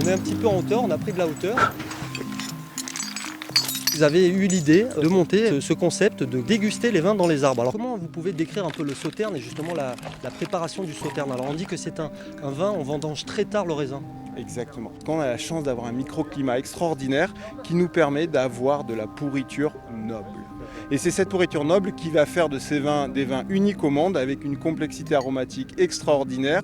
est un petit peu en hauteur, on a pris de la hauteur. Vous avez eu l'idée de monter ce concept de déguster les vins dans les arbres. Alors comment vous pouvez décrire un peu le sauterne et justement la préparation du sauterne? Alors on dit que c'est un vin, on vendange très tard le raisin. Exactement. Quand on a la chance d'avoir un microclimat extraordinaire qui nous permet d'avoir de la pourriture noble. Et c'est cette pourriture noble qui va faire de ces vins des vins uniques au monde avec une complexité aromatique extraordinaire.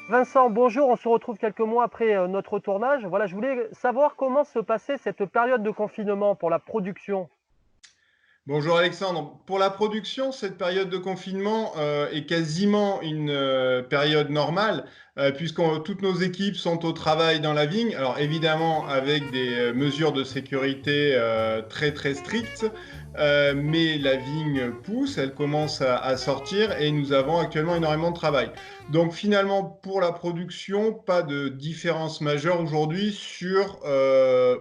Vincent, bonjour, on se retrouve quelques mois après notre tournage. Voilà, je voulais savoir comment se passait cette période de confinement pour la production. Bonjour Alexandre. Pour la production, cette période de confinement est quasiment une période normale puisque toutes nos équipes sont au travail dans la vigne. Alors évidemment avec des mesures de sécurité très très strictes, mais la vigne pousse, elle commence à sortir et nous avons actuellement énormément de travail. Donc finalement pour la production, pas de différence majeure aujourd'hui sur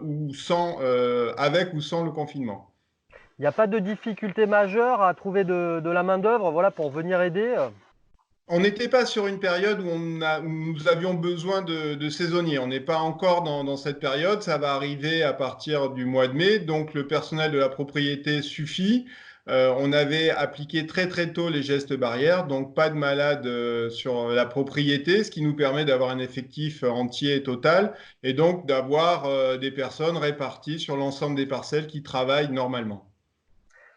ou sans, avec ou sans le confinement. Il n'y a pas de difficulté majeure à trouver de la main-d'œuvre, voilà, pour venir aider. On n'était pas sur une période où nous avions besoin de saisonniers. On n'est pas encore dans cette période. Ça va arriver à partir du mois de mai. Donc, le personnel de la propriété suffit. On avait appliqué très, très tôt les gestes barrières. Donc, pas de malades sur la propriété, ce qui nous permet d'avoir un effectif entier et total. Et donc, d'avoir des personnes réparties sur l'ensemble des parcelles qui travaillent normalement.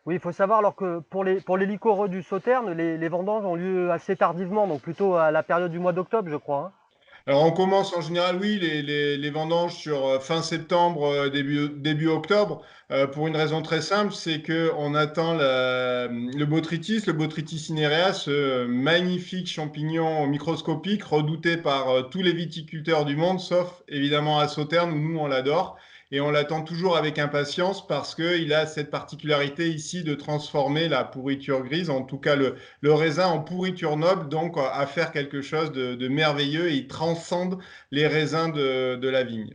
Oui, il faut savoir alors que pour les liquoreux du Sauterne, les vendanges ont lieu assez tardivement, donc plutôt à la période du mois d'octobre, je crois, hein. Alors, on commence en général, oui, les vendanges sur fin septembre, début octobre, pour une raison très simple, c'est qu'on attend le Botrytis cinerea, ce magnifique champignon microscopique redouté par tous les viticulteurs du monde, sauf évidemment à Sauternes où nous on l'adore. Et on l'attend toujours avec impatience parce qu'il a cette particularité ici de transformer la pourriture grise, en tout cas le raisin en pourriture noble, donc à faire quelque chose de merveilleux et il transcende les raisins de la vigne.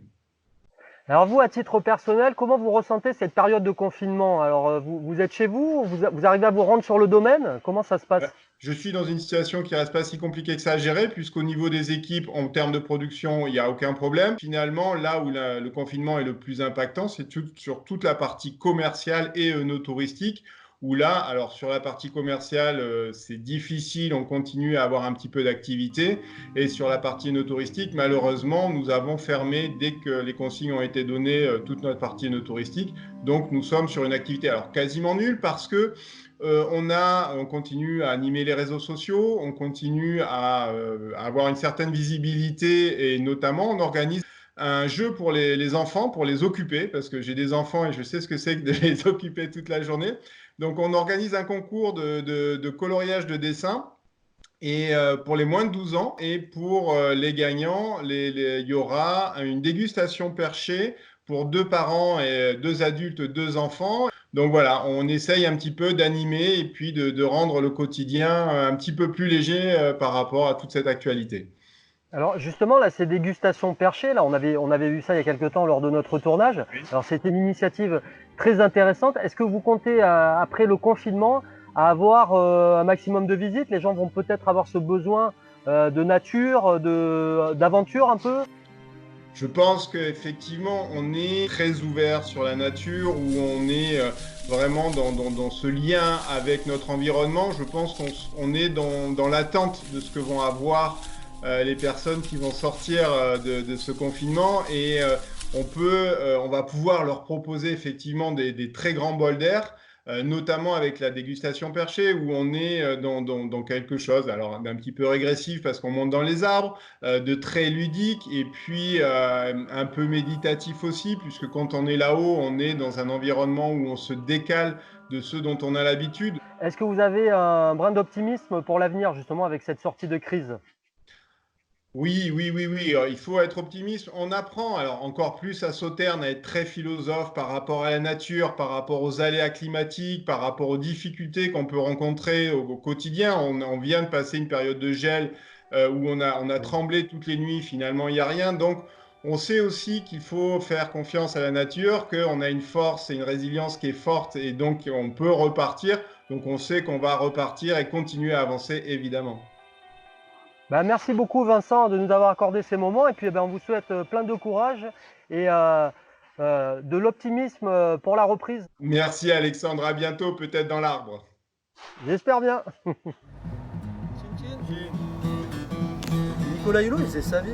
Alors vous, à titre personnel, comment vous ressentez cette période de confinement? Alors vous êtes chez vous, vous arrivez à vous rendre sur le domaine? Comment ça se passe? Je suis dans une situation qui reste pas si compliquée que ça à gérer, puisqu'au niveau des équipes, en termes de production, il n'y a aucun problème. Finalement, là où le confinement est le plus impactant, c'est sur toute la partie commerciale et touristique, où là, alors sur la partie commerciale, c'est difficile, on continue à avoir un petit peu d'activité. Et sur la partie touristique, malheureusement, nous avons fermé dès que les consignes ont été données toute notre partie touristique. Donc, nous sommes sur une activité alors quasiment nulle parce que on continue à animer les réseaux sociaux, on continue à avoir une certaine visibilité et notamment on organise un jeu pour les enfants, pour les occuper, parce que j'ai des enfants et je sais ce que c'est que de les occuper toute la journée. Donc on organise un concours de coloriage de dessin. Et pour les moins de 12 ans, et pour les gagnants, il y aura une dégustation perchée pour deux parents et deux adultes, deux enfants. Donc voilà, on essaye un petit peu d'animer et puis de rendre le quotidien un petit peu plus léger par rapport à toute cette actualité. Alors justement, là, ces dégustations perchées, là, on avait vu ça il y a quelque temps lors de notre tournage. Oui. Alors c'était une initiative très intéressante. Est-ce que vous comptez, après le confinement, à avoir un maximum de visites? Les gens vont peut-être avoir ce besoin de nature, d'aventure un peu. Je pense qu'effectivement, on est très ouvert sur la nature, où on est vraiment dans ce lien avec notre environnement. Je pense qu'on est dans l'attente de ce que vont avoir les personnes qui vont sortir de ce confinement et on va pouvoir leur proposer effectivement des très grands bols d'air, notamment avec la dégustation perchée où on est dans quelque chose alors d'un petit peu régressif parce qu'on monte dans les arbres, de très ludique et puis un peu méditatif aussi puisque quand on est là-haut, on est dans un environnement où on se décale de ce dont on a l'habitude. Est-ce que vous avez un brin d'optimisme pour l'avenir, justement, avec cette sortie de crise? Oui, oui, oui, oui, il faut être optimiste. On apprend, alors encore plus à Sauternes, à être très philosophe par rapport à la nature, par rapport aux aléas climatiques, par rapport aux difficultés qu'on peut rencontrer au quotidien. On vient de passer une période de gel où on a tremblé toutes les nuits, finalement, il n'y a rien. Donc, On sait aussi qu'il faut faire confiance à la nature, qu'on a une force et une résilience qui est forte et donc on peut repartir. Donc on sait qu'on va repartir et continuer à avancer évidemment. Ben, merci beaucoup Vincent de nous avoir accordé ces moments et puis on vous souhaite plein de courage et de l'optimisme pour la reprise. Merci Alexandre, à bientôt peut-être dans l'arbre. J'espère bien. Nicolas Hulot, il faisait sa vie.